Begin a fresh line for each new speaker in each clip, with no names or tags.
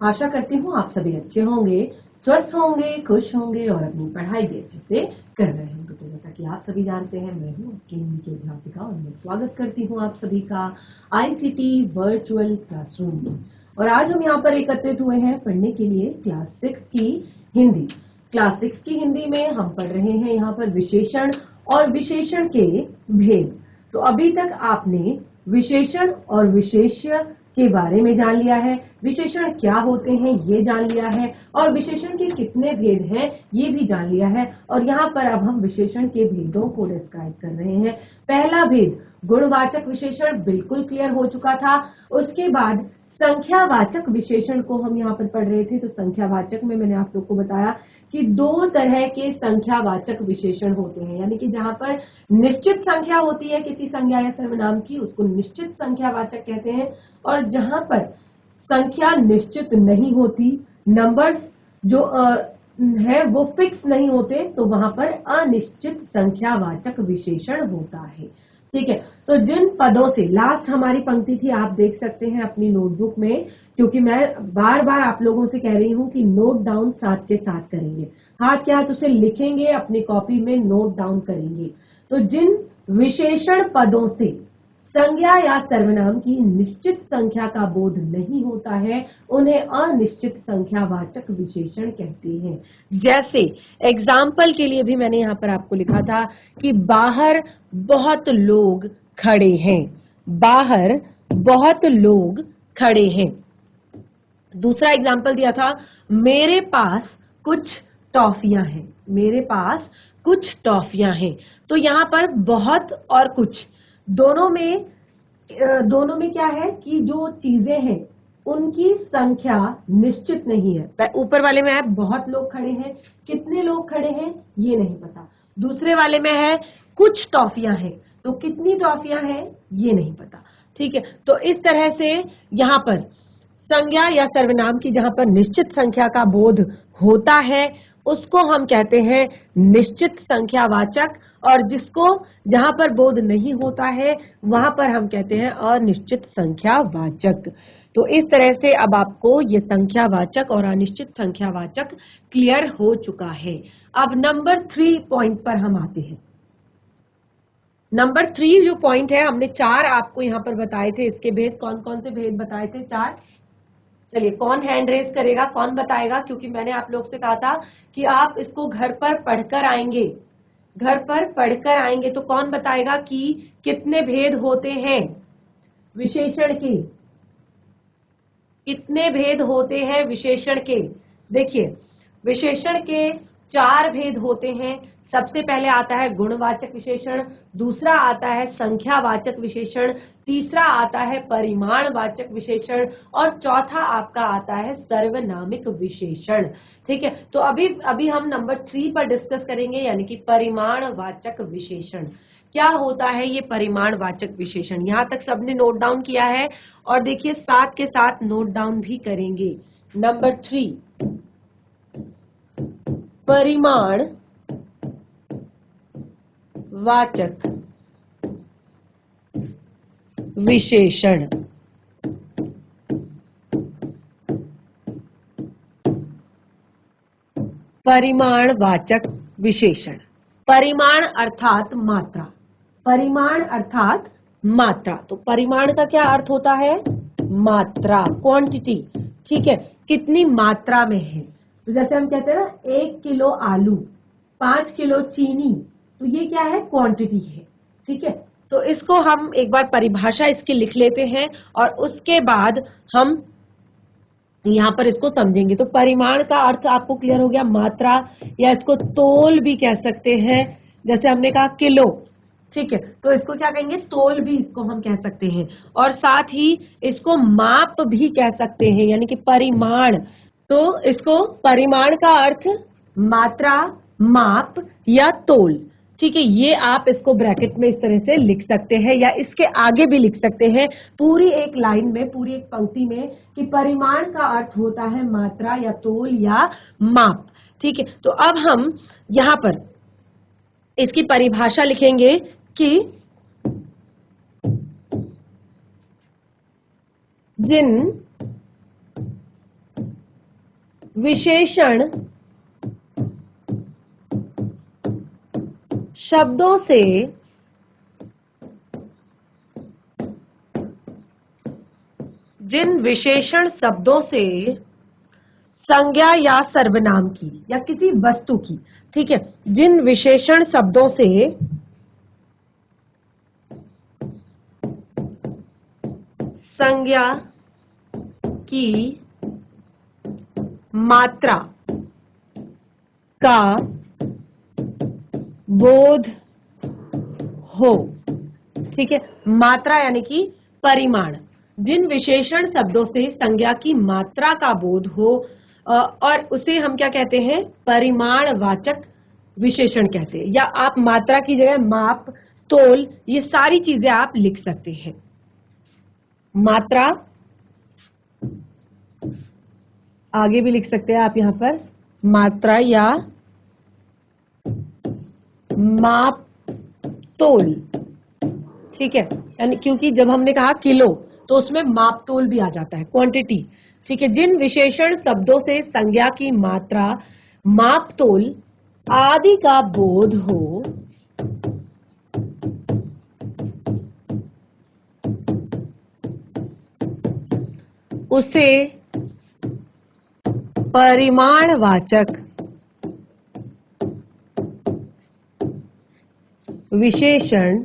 आशा करती हूँ आप सभी अच्छे होंगे, स्वस्थ होंगे, खुश होंगे और अपनी पढ़ाई भी अच्छे से कर रहे होंगे। तो जैसा कि आप सभी जानते हैं, मैं हूँ आपकी हिंदी की अध्यापिका और मैं स्वागत करती हूँ आप सभी का ICT वर्चुअल क्लासरूम में। और आज हम यहाँ पर एकत्रित हुए हैं पढ़ने के लिए क्लास 6 की हिंदी। क्लास 6 की हिंदी में हम पढ़ रहे हैं यहाँ पर विशेषण और विशेषण के भेद। तो अभी तक आपने विशेषण और विशेष्य के बारे में जान लिया है, विशेषण क्या होते हैं ये जान लिया है, और विशेषण के कितने भेद हैं ये भी जान लिया है। और यहाँ पर अब हम विशेषण के भेदों को डिस्क्राइब कर रहे हैं। पहला भेद गुणवाचक विशेषण बिल्कुल क्लियर हो चुका था। उसके बाद संख्यावाचक विशेषण को हम यहाँ पर पढ़ रहे थे। तो संख्यावाचक में मैंने आप लोग को बताया कि दो तरह के संख्यावाचक विशेषण होते हैं, यानी कि जहां पर निश्चित संख्या होती है किसी संज्ञा या सर्वनाम की, उसको निश्चित संख्यावाचक कहते हैं। और जहां पर संख्या निश्चित नहीं होती, नंबर्स जो है वो फिक्स नहीं होते, तो वहां पर अनिश्चित संख्यावाचक विशेषण होता है। ठीक है, तो जिन पदों से लास्ट हमारी पंक्ति थी आप देख सकते हैं अपनी नोटबुक में, क्योंकि मैं बार बार आप लोगों से कह रही हूं कि नोट डाउन साथ के साथ करेंगे, हाथ के हाथ उसे लिखेंगे, अपनी कॉपी में नोट डाउन करेंगे। तो जिन विशेषण पदों से संज्ञा या सर्वनाम की निश्चित संख्या का बोध नहीं होता है, उन्हें अनिश्चित संख्यावाचक विशेषण कहते हैं। जैसे एग्जाम्पल के लिए भी मैंने यहाँ पर आपको लिखा था कि बाहर बहुत लोग खड़े हैं, बाहर बहुत लोग खड़े हैं। दूसरा एग्जाम्पल दिया था, मेरे पास कुछ टॉफियां हैं, मेरे पास कुछ टॉफियां हैं। तो यहाँ पर बहुत और कुछ दोनों में क्या है कि जो चीजें हैं उनकी संख्या निश्चित नहीं है। ऊपर वाले में है बहुत लोग खड़े हैं, कितने लोग खड़े हैं ये नहीं पता। दूसरे वाले में है कुछ टॉफियां हैं, तो कितनी टॉफियां हैं ये नहीं पता। ठीक है, तो इस तरह से यहाँ पर संज्ञा या सर्वनाम की जहां पर निश्चित संख्या का बोध होता है उसको हम कहते हैं निश्चित संख्यावाचक, और जिसको जहां पर बोध नहीं होता है वहां पर हम कहते हैं अनिश्चित संख्यावाचक। तो इस तरह से अब आपको ये संख्यावाचक और अनिश्चित संख्यावाचक क्लियर हो चुका है। अब नंबर 3 पॉइंट पर हम आते हैं। नंबर 3 जो पॉइंट है, हमने 4 आपको यहाँ पर बताए थे, इसके भेद कौन कौन से भेद बताए थे? 4। चलिए कौन हैंड रेज करेगा, कौन बताएगा? क्योंकि मैंने आप लोग से कहा था कि आप इसको घर पर पढ़कर आएंगे, घर पर पढ़कर आएंगे। तो कौन बताएगा कि कितने भेद होते हैं विशेषण के? कितने भेद होते हैं विशेषण के? देखिए, विशेषण के 4 भेद होते हैं। सबसे पहले आता है गुणवाचक विशेषण, दूसरा आता है संख्यावाचक विशेषण, तीसरा आता है परिमाणवाचक विशेषण, और चौथा आपका आता है सर्वनामिक विशेषण। ठीक है, तो अभी हम नंबर 3 पर डिस्कस करेंगे, यानी कि परिमाणवाचक विशेषण। क्या होता है ये परिमाणवाचक विशेषण? यहां तक सबने नोट डाउन किया है, और देखिए साथ के साथ नोट डाउन भी करेंगे। नंबर 3, परिमाण वाचक विशेषण। परिमाणवाचक विशेषण, परिमाण अर्थात मात्रा, परिमाण अर्थात मात्रा। तो परिमाण का क्या अर्थ होता है? मात्रा, क्वांटिटी। ठीक है, कितनी मात्रा में है। तो जैसे हम कहते हैं ना 1 किलो आलू, 5 किलो चीनी, तो ये क्या है? क्वांटिटी है। ठीक है, तो इसको हम एक बार परिभाषा इसकी लिख लेते हैं और उसके बाद हम यहाँ पर इसको समझेंगे। तो परिमाण का अर्थ आपको क्लियर हो गया, मात्रा, या इसको तोल भी कह सकते हैं। जैसे हमने कहा किलो, ठीक है, तो इसको क्या कहेंगे? तोल भी इसको हम कह सकते हैं, और साथ ही इसको माप भी कह सकते हैं, यानी कि परिमाण। तो इसको परिमाण का अर्थ मात्रा, माप या तोल। ठीक है, ये आप इसको ब्रैकेट में इस तरह से लिख सकते हैं, या इसके आगे भी लिख सकते हैं पूरी एक लाइन में, पूरी एक पंक्ति में, कि परिमाण का अर्थ होता है मात्रा या तोल या माप। ठीक है, तो अब हम यहाँ पर इसकी परिभाषा लिखेंगे कि जिन विशेषण शब्दों से जिन विशेषण शब्दों से संज्ञा या सर्वनाम की या किसी वस्तु की, ठीक है, जिन विशेषण शब्दों से संज्ञा की मात्रा का बोध हो, ठीक है, मात्रा यानी कि परिमाण, जिन विशेषण शब्दों से संज्ञा की मात्रा का बोध हो और उसे हम क्या कहते हैं, परिमाणवाचक विशेषण कहते हैं। या आप मात्रा की जगह माप, तोल, ये सारी चीजें आप लिख सकते हैं। मात्रा आगे भी लिख सकते हैं आप यहां पर, मात्रा या माप, तोल, ठीक है, यानी क्योंकि जब हमने कहा किलो तो उसमें माप तोल भी आ जाता है, क्वांटिटी, ठीक है। जिन विशेषण शब्दों से संज्ञा की मात्रा, माप तोल आदि का बोध हो उसे परिमाणवाचक विशेषण,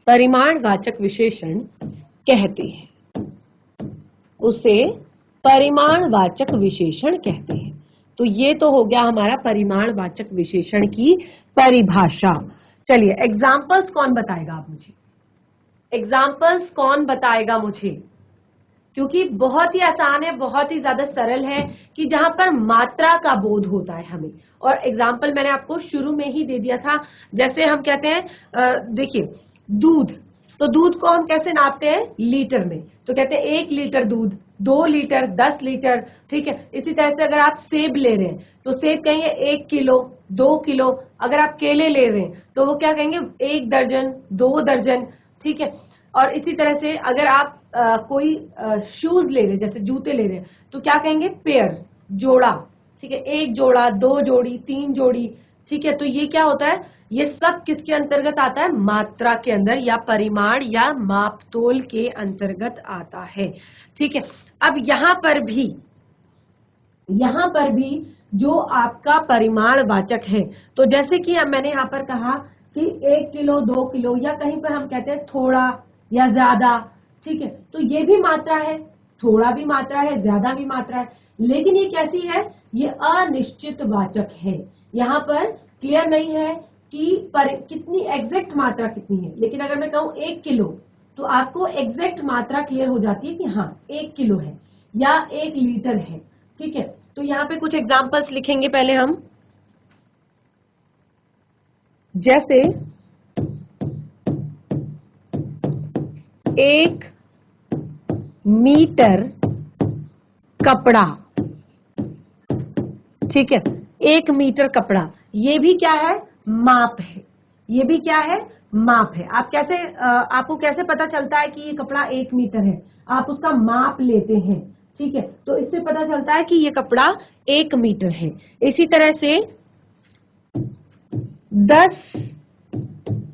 परिमाणवाचक विशेषण कहते हैं, उसे परिमाणवाचक विशेषण कहते हैं। तो ये तो हो गया हमारा परिमाणवाचक विशेषण की परिभाषा। चलिए एग्जाम्पल्स कौन बताएगा आप मुझे, एग्जाम्पल्स कौन बताएगा मुझे, क्योंकि बहुत ही आसान है, बहुत ही ज्यादा सरल है कि जहां पर मात्रा का बोध होता है हमें। और एग्जाम्पल मैंने आपको शुरू में ही दे दिया था, जैसे हम कहते हैं देखिए दूध, तो दूध को हम कैसे नापते हैं, लीटर में, तो कहते हैं 1 लीटर दूध, 2 लीटर, 10 लीटर, ठीक है। इसी तरह से अगर आप सेब ले रहे हैं तो सेब कहेंगे 1 किलो, 2 किलो। अगर आप केले ले रहे हैं तो वो क्या कहेंगे, 1 दर्जन, 2 दर्जन, ठीक है। और इसी तरह से अगर आप कोई शूज ले रहे हैं, जैसे जूते ले रहे हैं, तो क्या कहेंगे, पेयर, जोड़ा, ठीक है, 1 जोड़ा, 2 जोड़ी, 3 जोड़ी, ठीक है। तो ये क्या होता है, ये सब किसके अंतर्गत आता है, मात्रा के अंदर या परिमाण या मापतोल के अंतर्गत आता है, ठीक है। अब यहाँ पर भी जो आपका परिमाणवाचक है, तो जैसे कि अब मैंने यहाँ पर कहा कि 1 किलो, 2 किलो, या कहीं पर हम कहते हैं थोड़ा या ज्यादा, ठीक है। तो ये भी मात्रा है, थोड़ा भी मात्रा है, ज्यादा भी मात्रा है, लेकिन ये कैसी है, ये अनिश्चित वाचक है। यहाँ पर क्लियर नहीं है कि कितनी एग्जैक्ट मात्रा कितनी है, लेकिन अगर मैं कहूँ 1 किलो तो आपको एग्जैक्ट मात्रा क्लियर हो जाती है कि हाँ 1 किलो है या 1 लीटर है, ठीक है। तो यहाँ पे कुछ एग्जाम्पल्स लिखेंगे पहले हम, जैसे 1 मीटर कपड़ा, ठीक है, 1 मीटर कपड़ा, ये भी क्या है, माप है, ये भी क्या है, माप है। आप कैसे आपको कैसे पता चलता है कि ये कपड़ा 1 मीटर है, आप उसका माप लेते हैं, ठीक है, तो इससे पता चलता है कि ये कपड़ा 1 मीटर है। इसी तरह से 10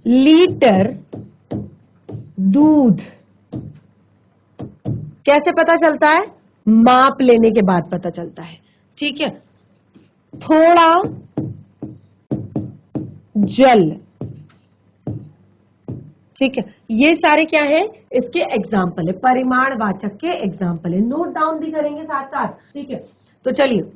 लीटर दूध, कैसे पता चलता है, माप लेने के बाद पता चलता है, ठीक है। थोड़ा जल, ठीक है, ये सारे क्या है, इसके एग्जाम्पल है, परिमाणवाचक के एग्जाम्पल है, नोट डाउन भी करेंगे साथ साथ, ठीक है। तो चलिए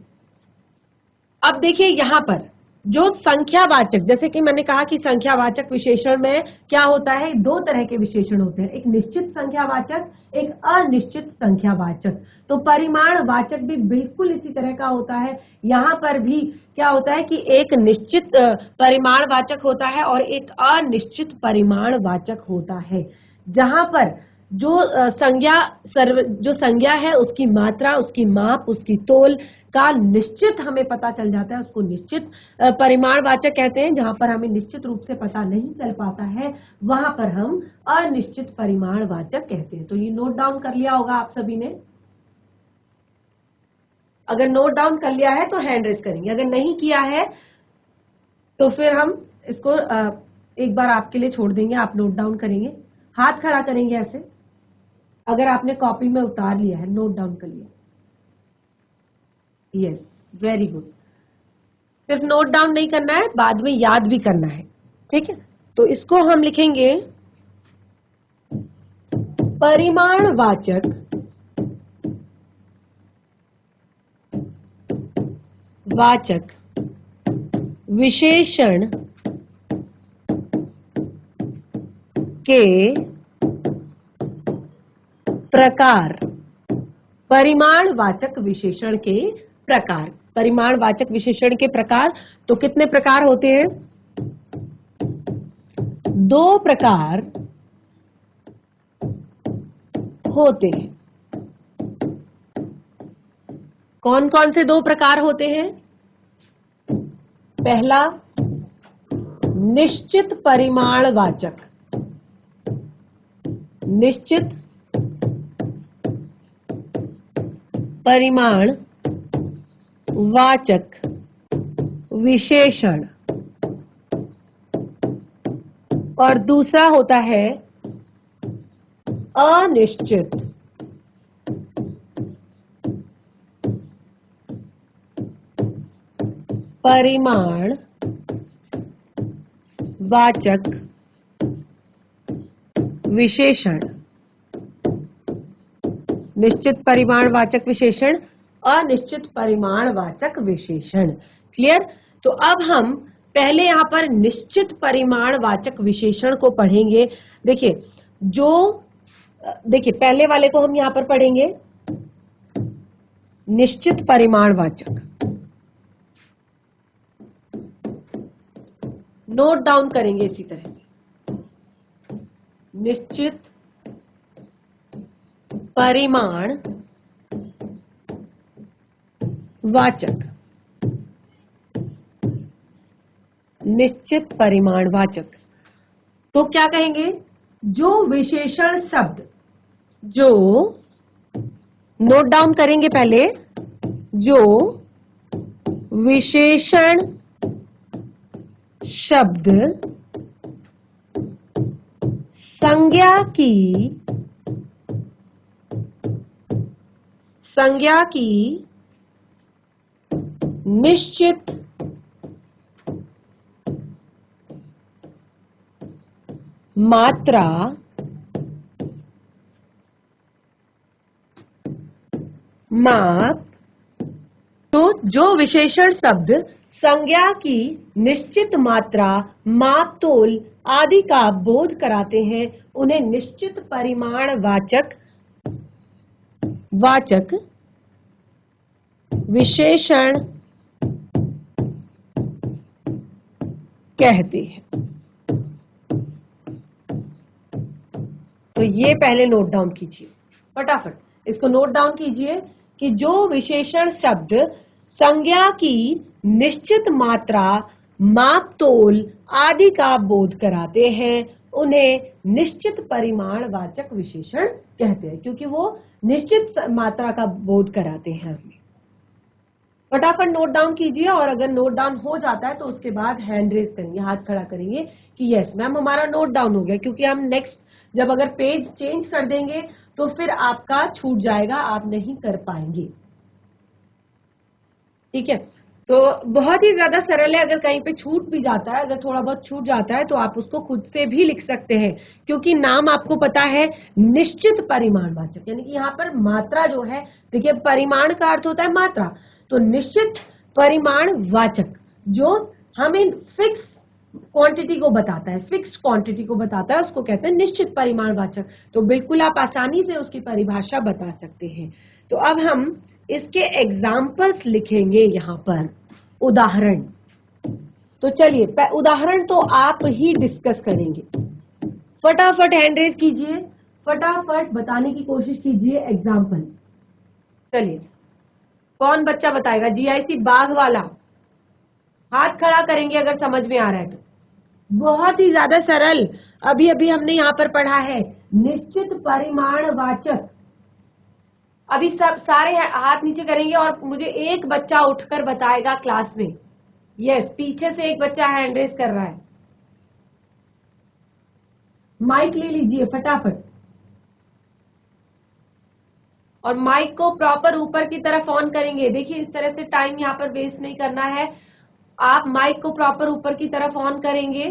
अब देखिए यहां पर जो संख्यावाचक, जैसे कि मैंने कहा कि संख्यावाचक विशेषण में क्या होता है, 2 तरह के विशेषण होते हैं, एक निश्चित संख्यावाचक, एक अनिश्चित संख्यावाचक। तो परिमाणवाचक भी बिल्कुल इसी तरह का होता है। यहाँ पर भी क्या होता है कि एक निश्चित परिमाणवाचक होता है और एक अनिश्चित परिमाणवाचक होता है। जहां पर जो संज्ञा है उसकी मात्रा, उसकी माप, उसकी तोल का निश्चित हमें पता चल जाता है, उसको निश्चित परिमाणवाचक कहते हैं। जहां पर हमें निश्चित रूप से पता नहीं चल पाता है वहां पर हम अनिश्चित परिमाणवाचक कहते हैं। तो ये नोट डाउन कर लिया होगा आप सभी ने। अगर नोट डाउन कर लिया है तो हैंड रेज करेंगे, अगर नहीं किया है तो फिर हम इसको एक बार आपके लिए छोड़ देंगे, आप नोट डाउन करेंगे, हाथ खड़ा करेंगे ऐसे। अगर आपने कॉपी में उतार लिया है, नोट डाउन कर लिया, यस, वेरी गुड। सिर्फ नोट डाउन नहीं करना है, बाद में याद भी करना है, ठीक है। तो इसको हम लिखेंगे परिमाणवाचक विशेषण के प्रकार। परिमाणवाचक विशेषण के प्रकार, परिमाणवाचक विशेषण के प्रकार। तो कितने प्रकार होते हैं? 2 प्रकार होते हैं। कौन कौन से 2 प्रकार होते हैं? पहला, निश्चित परिमाणवाचक, निश्चित परिमाणवाचक विशेषण, और दूसरा होता है अनिश्चित परिमाणवाचक विशेषण। निश्चित परिमाणवाचक विशेषण, अनिश्चित परिमाणवाचक विशेषण। क्लियर? तो अब हम पहले यहां पर निश्चित परिमाणवाचक विशेषण को पढ़ेंगे। देखिए पहले वाले को हम यहां पर पढ़ेंगे, निश्चित परिमाणवाचक। नोट डाउन करेंगे इसी तरह से, निश्चित परिमाणवाचक, निश्चित परिमाणवाचक। तो क्या कहेंगे? जो विशेषण शब्द, जो, नोट डाउन करेंगे पहले, जो विशेषण शब्द संज्ञा की निश्चित मात्रा, माप, तो जो विशेषण शब्द संज्ञा की निश्चित मात्रा, माप, तोल आदि का बोध कराते हैं उन्हें निश्चित परिमाणवाचक विशेषण कहते हैं। तो ये पहले नोट डाउन कीजिए, फटाफट इसको नोट डाउन कीजिए कि जो विशेषण शब्द संज्ञा की निश्चित मात्रा, माप, तोल आदि का बोध कराते हैं उन्हें निश्चित परिमाणवाचक विशेषण कहते हैं, क्योंकि वो निश्चित मात्रा का बोध कराते हैं हमें। फटाफट नोट डाउन कीजिए, और अगर नोट डाउन हो जाता है तो उसके बाद हैंड रेज करेंगे, हाथ खड़ा करेंगे कि यस मैम हमारा नोट डाउन हो गया, क्योंकि हम नेक्स्ट जब अगर पेज चेंज कर देंगे तो फिर आपका छूट जाएगा, आप नहीं कर पाएंगे। ठीक है, तो बहुत ही ज्यादा सरल है। अगर कहीं पे छूट भी जाता है, अगर थोड़ा बहुत छूट जाता है तो आप उसको खुद से भी लिख सकते हैं, क्योंकि नाम आपको पता है निश्चित परिमाणवाचक, यानी कि यहाँ पर मात्रा जो है, देखिए परिमाण का अर्थ होता है मात्रा, तो निश्चित परिमाणवाचक जो हमें फिक्स क्वांटिटी को बताता है, फिक्स क्वांटिटी को बताता है, उसको कहते हैं निश्चित परिमाणवाचक। तो बिल्कुल आप आसानी से उसकी परिभाषा बता सकते हैं। तो अब हम इसके एग्जाम्पल्स लिखेंगे यहाँ पर, उदाहरण। तो चलिए उदाहरण तो आप ही डिस्कस करेंगे, फटाफट हैंड रेज कीजिए, फटाफट बताने की कोशिश कीजिए एग्जाम्पल। चलिए, कौन बच्चा बताएगा? जीआईसी बाघ वाला हाथ खड़ा करेंगे अगर समझ में आ रहा है तो। बहुत ही ज्यादा सरल, अभी अभी हमने यहाँ पर पढ़ा है निश्चित परिमाणवाचक। अभी सब सारे हाथ नीचे करेंगे और मुझे एक बच्चा उठकर बताएगा क्लास में। यस, पीछे से एक बच्चा हैंड रेज कर रहा है। माइक ले लीजिए फटाफट, और माइक को प्रॉपर ऊपर की तरफ ऑन करेंगे। देखिए, इस तरह से टाइम यहाँ पर वेस्ट नहीं करना है। आप माइक को प्रॉपर ऊपर की तरफ ऑन करेंगे।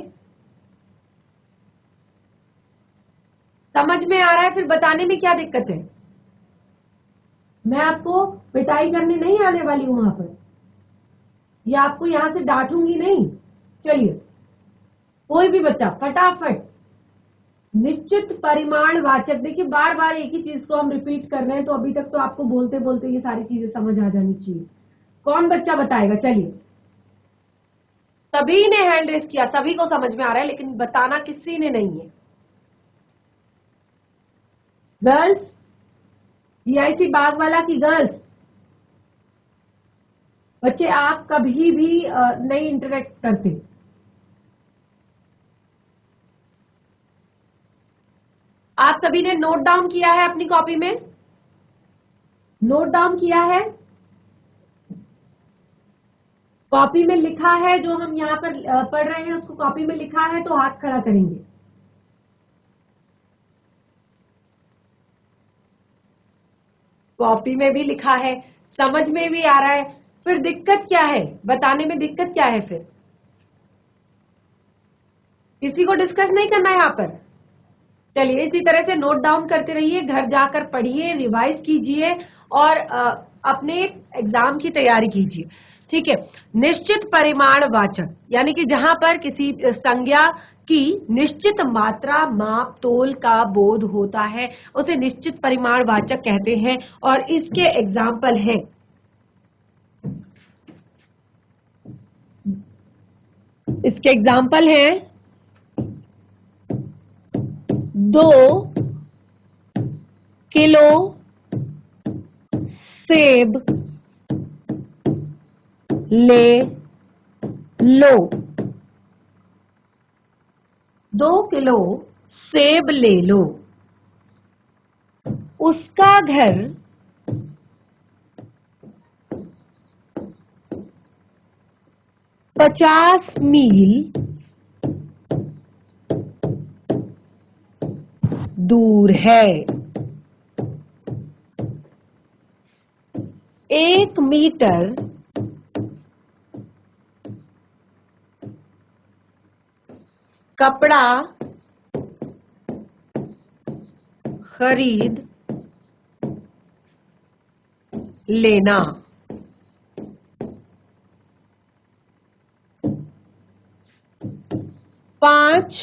समझ में आ रहा है? फिर बताने में क्या दिक्कत है? मैं आपको पिटाई करने नहीं आने वाली हूं वहां पर, या आपको यहां से डांटूंगी नहीं। चलिए, कोई भी बच्चा फटाफट निश्चित परिमाणवाचक। देखिए, बार बार एक ही चीज को हम रिपीट कर रहे हैं, तो अभी तक तो आपको बोलते बोलते ये सारी चीजें समझ आ जानी चाहिए। कौन बच्चा बताएगा? चलिए, सभी ने हैंड रेस किया, सभी को समझ में आ रहा है, लेकिन बताना किसी ने नहीं है। गर्ल्स, जीआईसी बाग वाला की गर्ल्स, बच्चे आप कभी भी नहीं इंटरेक्ट करते। आप सभी ने नोट डाउन किया है अपनी कॉपी में? नोट डाउन किया है? कॉपी में लिखा है? जो हम यहाँ पर पढ़ रहे हैं उसको कॉपी में लिखा है तो हाथ खड़ा करेंगे। कॉपी में भी लिखा है, समझ में भी आ रहा है, फिर दिक्कत क्या है? बताने में दिक्कत क्या है? फिर किसी को डिस्कस नहीं करना है यहाँ पर। चलिए, इसी तरह से नोट डाउन करते रहिए, घर जाकर पढ़िए, रिवाइज कीजिए और अपने एग्जाम की तैयारी कीजिए। ठीक है। निश्चित परिमाणवाचक यानी कि जहां पर किसी संज्ञा की निश्चित मात्रा, माप, तोल का बोध होता है, उसे निश्चित परिमाणवाचक कहते हैं। और इसके एग्जाम्पल हैं, इसके एग्जाम्पल हैं 2 किलो सेब ले लो। 2 किलो सेब ले लो। उसका घर 50 मील दूर है। 1 मीटर कपड़ा खरीद लेना। 5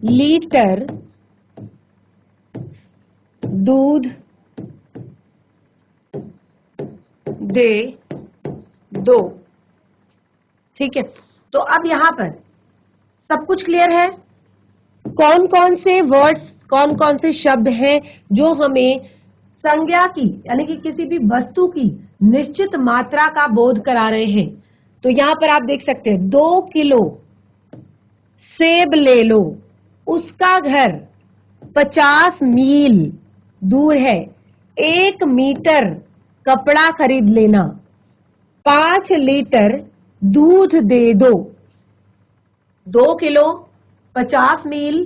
लीटर दूध दे दो। ठीक है, तो अब यहां पर सब कुछ क्लियर है? कौन कौन से वर्ड्स, कौन कौन से शब्द हैं जो हमें संज्ञा की यानी कि किसी भी वस्तु की निश्चित मात्रा का बोध करा रहे हैं? तो यहां पर आप देख सकते हैं 2 किलो सेब ले लो। उसका घर 50 मील दूर है। 1 मीटर कपड़ा खरीद लेना। 5 लीटर दूध दे दो। 2 किलो, 50 मील,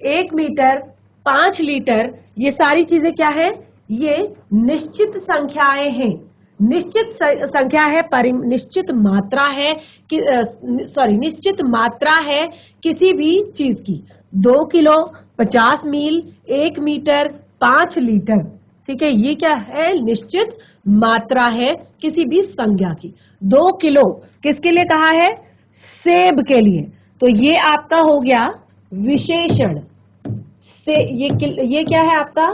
1 मीटर, 5 लीटर, ये सारी चीजें क्या है? ये निश्चित संख्याएं हैं। निश्चित संख्या है, निश्चित मात्रा है कि निश्चित मात्रा है किसी भी चीज की। 2 किलो, 50 मील, 1 मीटर, 5 लीटर। ठीक है, ये क्या है? निश्चित मात्रा है किसी भी संज्ञा की। 2 किलो किसके लिए कहा है? सेब के लिए। तो ये आपका हो गया विशेषण। से ये क्या है? आपका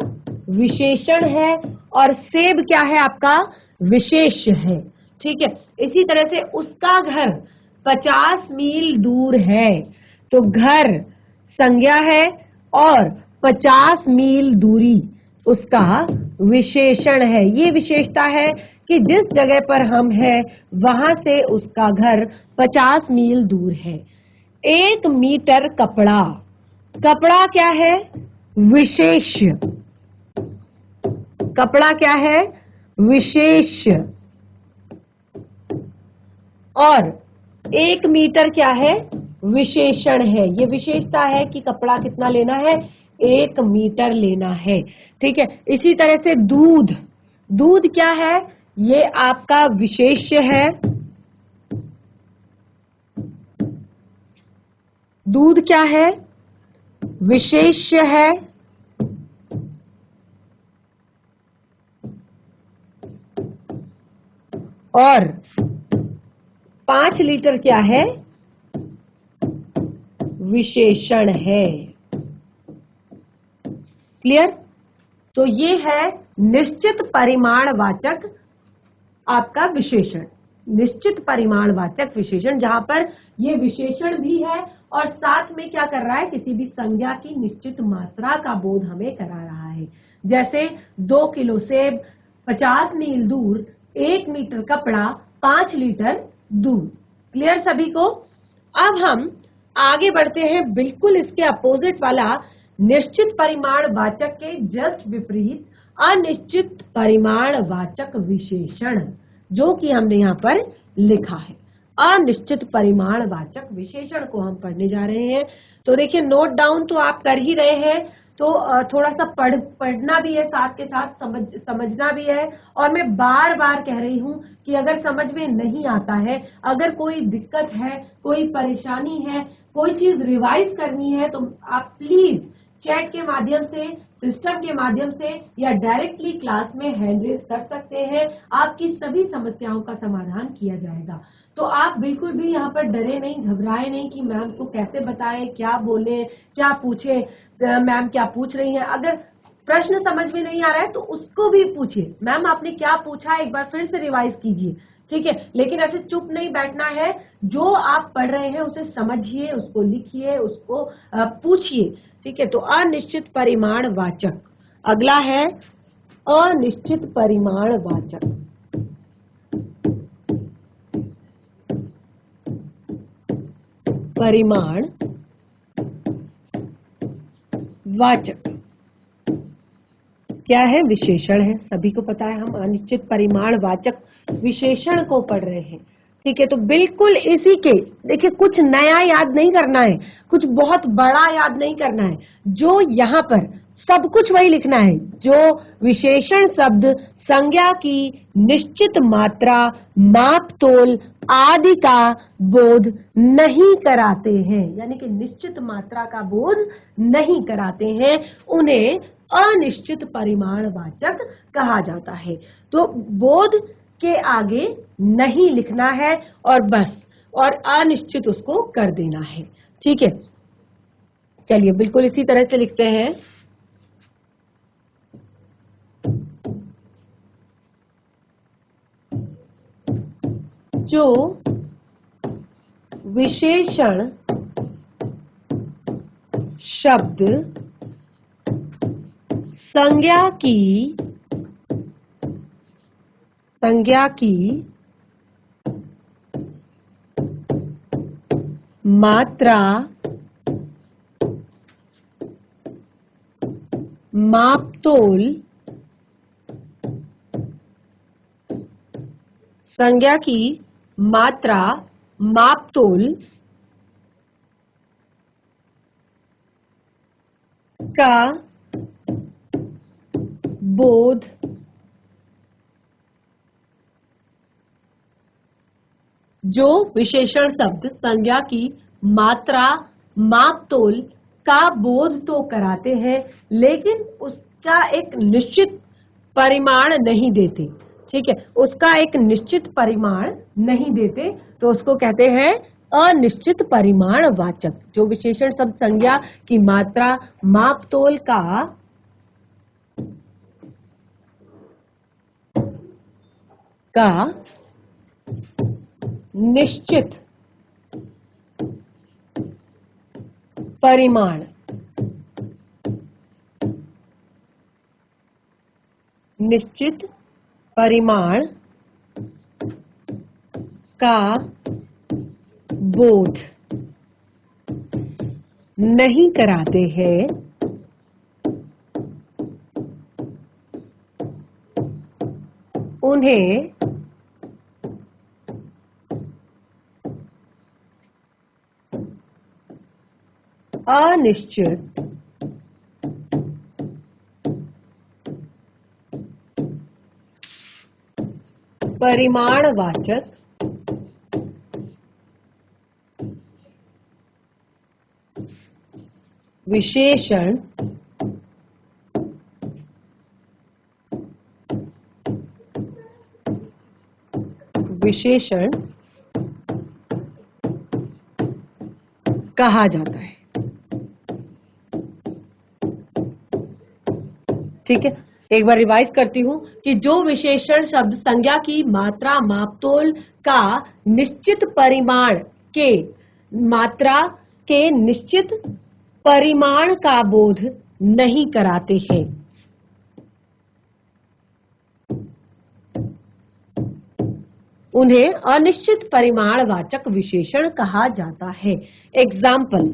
विशेषण है, और सेब क्या है? आपका विशेष है। ठीक है, इसी तरह से उसका घर 50 मील दूर है। तो घर संज्ञा है और 50 मील दूरी उसका विशेषण है। ये विशेषता है कि जिस जगह पर हम हैं वहां से उसका घर 50 मील दूर है। 1 मीटर कपड़ा, कपड़ा क्या है? विशेष्य। कपड़ा क्या है? विशेष्य। और 1 मीटर क्या है? विशेषण है। ये विशेषता है कि कपड़ा कितना लेना है? 1 मीटर लेना है। ठीक है। इसी तरह से दूध, दूध क्या है? ये आपका विशेष्य है। दूध क्या है? विशेष्य है। और 5 लीटर क्या है? विशेषण है। क्लियर? तो ये है निश्चित परिमाणवाचक आपका विशेषण, निश्चित परिमाणवाचक विशेषण, जहां पर ये विशेषण भी है और साथ में क्या कर रहा है? किसी भी संज्ञा की निश्चित मात्रा का बोध हमें करा रहा है। जैसे 2 किलो सेब, 50 मील दूर, 1 मीटर कपड़ा, 5 लीटर दूध। क्लियर सभी को? अब हम आगे बढ़ते हैं बिल्कुल इसके अपोजिट वाला निश्चित परिमाणवाचक के जस्ट विपरीत अनिश्चित परिमाणवाचक विशेषण, जो कि हमने यहाँ पर लिखा है। अनिश्चित परिमाणवाचक विशेषण को हम पढ़ने जा रहे हैं। तो देखिए, नोट डाउन तो आप कर ही रहे हैं, तो थोड़ा सा पढ़ना भी है, साथ के साथ समझना भी है। और मैं बार बार कह रही हूं कि अगर समझ में नहीं आता है, अगर कोई दिक्कत है, कोई परेशानी है, कोई चीज रिवाइज करनी है, तो आप प्लीज चैट के माध्यम से, सिस्टम के माध्यम से या डायरेक्टली क्लास में हैंड रेज कर सकते हैं। आपकी सभी समस्याओं का समाधान किया जाएगा। तो आप बिल्कुल भी यहाँ पर डरे नहीं, घबराए नहीं कि मैम को कैसे बताएं, क्या बोले, क्या पूछे, मैम क्या पूछ रही हैं। अगर प्रश्न समझ में नहीं आ रहा है तो उसको भी पूछिए, मैम आपने क्या पूछा, एक बार फिर से रिवाइज कीजिए। ठीक है, लेकिन ऐसे चुप नहीं बैठना है। जो आप पढ़ रहे हैं उसे समझिए, उसको लिखिए, उसको पूछिए। ठीक है, तो अनिश्चित परिमाणवाचक अगला है। अनिश्चित परिमाणवाचक, परिमाण वाचक क्या है? विशेषण है। सभी को पता है हम अनिश्चित परिमाणवाचक विशेषण को पढ़ रहे हैं। ठीक है, तो बिल्कुल इसी के, देखिए कुछ नया याद नहीं करना है, कुछ बहुत बड़ा याद नहीं करना है। जो यहाँ पर सब कुछ वही लिखना है जो विशेषण शब्द संज्ञा की निश्चित मात्रा, माप तोल आदि का बोध नहीं कराते हैं, यानी कि निश्चित मात्रा का बोध नहीं कराते हैं, उन्हें अनिश्चित परिमाणवाचक कहा जाता है। तो बोध के आगे नहीं लिखना है और बस, और अनिश्चित उसको कर देना है। ठीक है, चलिए बिल्कुल इसी तरह से लिखते हैं। जो विशेषण शब्द संज्ञा की मात्रा, मापतोल, संज्ञा की मात्रा, मापतोल का बोध जो विशेषण शब्द संज्ञा की मात्रा, मापतोल का बोध तो कराते हैं, लेकिन उसका एक निश्चित परिमाण नहीं देते। ठीक है, उसका एक निश्चित परिमाण नहीं देते, तो उसको कहते हैं अनिश्चित परिमाणवाचक। जो विशेषण शब्द संज्ञा की मात्रा, मापतोल का निश्चित परिमाण निश्चित परिमाण का बोध नहीं कराते हैं, उन्हें अनिश्चित परिमाणवाचक विशेषण कहा जाता है। ठीक है, एक बार रिवाइज करती हूं कि जो विशेषण शब्द संज्ञा की मात्रा मापतोल का निश्चित परिमाण के मात्रा के निश्चित परिमाण का बोध नहीं कराते हैं, उन्हें अनिश्चित परिमाणवाचक विशेषण कहा जाता है। एग्जाम्पल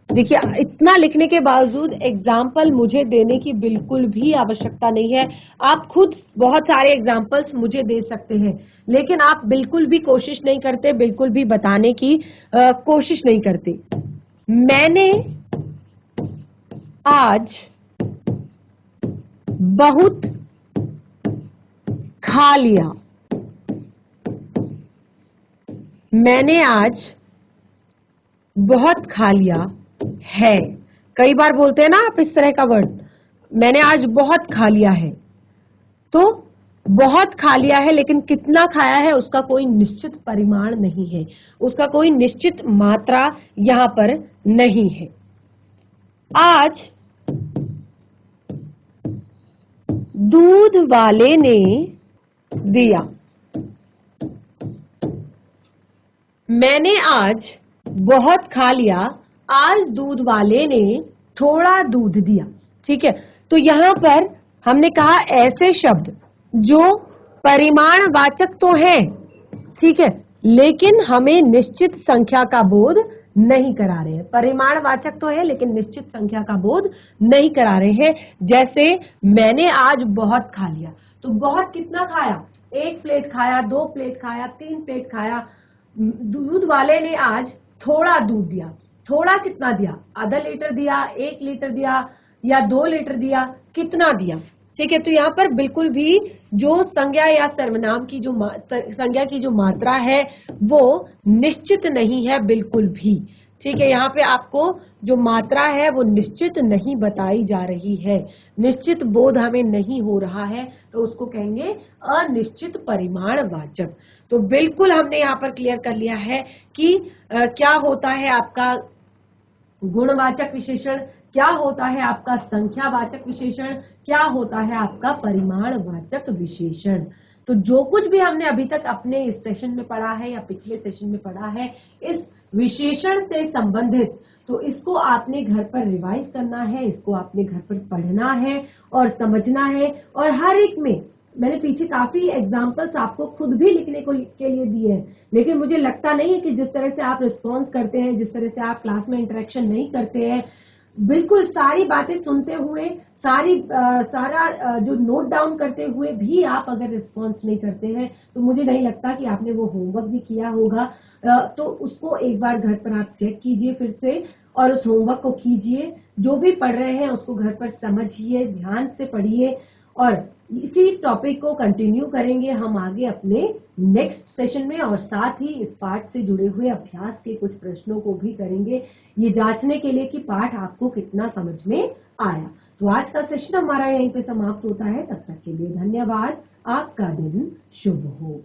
देखिए, इतना लिखने के बावजूद एग्जाम्पल मुझे देने की बिल्कुल भी आवश्यकता नहीं है। आप खुद बहुत सारे एग्जाम्पल्स मुझे दे सकते हैं, लेकिन आप बिल्कुल भी कोशिश नहीं करते, बिल्कुल भी बताने की कोशिश नहीं करते। मैंने आज बहुत खा लिया। मैंने आज बहुत खा लिया है। कई बार बोलते हैं ना आप इस तरह का वर्ड, मैंने आज बहुत खा लिया है। तो बहुत खा लिया है, लेकिन कितना खाया है उसका कोई निश्चित परिमाण नहीं है, उसका कोई निश्चित मात्रा यहां पर नहीं है। आज दूध वाले ने दिया। मैंने आज बहुत खा लिया, आज दूध वाले ने थोड़ा दूध दिया। ठीक है, तो यहां पर हमने कहा ऐसे शब्द जो परिमाणवाचक तो है, ठीक है, लेकिन हमें निश्चित संख्या का बोध नहीं करा रहे हैं। परिमाणवाचक तो है लेकिन निश्चित संख्या का बोध नहीं करा रहे हैं। जैसे मैंने आज बहुत खा लिया, तो बहुत कितना खाया? 1 प्लेट खाया, 2 प्लेट खाया, 3 प्लेट खाया। दूध वाले ने आज थोड़ा दूध दिया। थोड़ा कितना दिया? आधा लीटर दिया, 1 लीटर दिया या 2 लीटर दिया, कितना दिया? ठीक है, तो यहाँ पर बिल्कुल भी जो संज्ञा या सर्वनाम की जो संज्ञा की जो मात्रा है वो निश्चित नहीं है बिल्कुल भी। ठीक है, यहाँ पे आपको जो मात्रा है वो निश्चित नहीं बताई जा रही है, निश्चित बोध हमें नहीं हो रहा है, तो उसको कहेंगे अनिश्चित परिमाणवाचक। तो बिल्कुल हमने यहाँ पर क्लियर कर लिया है कि क्या होता है आपका गुणवाचक विशेषण, क्या होता है आपका संख्यावाचक विशेषण, क्या होता है आपका परिमाणवाचक विशेषण। तो जो कुछ भी हमने अभी तक अपने इस सेशन में पढ़ा है या पिछले सेशन में पढ़ा है इस विशेषण से संबंधित, तो इसको आपने घर पर रिवाइज करना है, इसको आपने घर पर पढ़ना है और समझना है। और हर एक में मैंने पीछे काफी एग्जाम्पल्स आपको खुद भी लिखने के लिए दिए हैं, लेकिन मुझे लगता नहीं है कि जिस तरह से आप रिस्पॉन्स करते हैं, जिस तरह से आप क्लास में इंटरेक्शन नहीं करते हैं, बिल्कुल सारी बातें सुनते हुए सारा जो नोट डाउन करते हुए भी आप अगर रिस्पॉन्स नहीं करते हैं, तो मुझे नहीं लगता कि आपने वो होमवर्क भी किया होगा। तो उसको एक बार घर पर आप चेक कीजिए फिर से, और उस होमवर्क को कीजिए। जो भी पढ़ रहे हैं उसको घर पर समझिए, ध्यान से पढ़िए, और इसी टॉपिक को कंटिन्यू करेंगे हम आगे अपने नेक्स्ट सेशन में। और साथ ही इस पाठ से जुड़े हुए अभ्यास के कुछ प्रश्नों को भी करेंगे, ये जांचने के लिए कि पाठ आपको कितना समझ में आया। तो आज का सेशन हमारा यहीं पे समाप्त होता है। तब तक के लिए धन्यवाद। आपका दिन शुभ हो।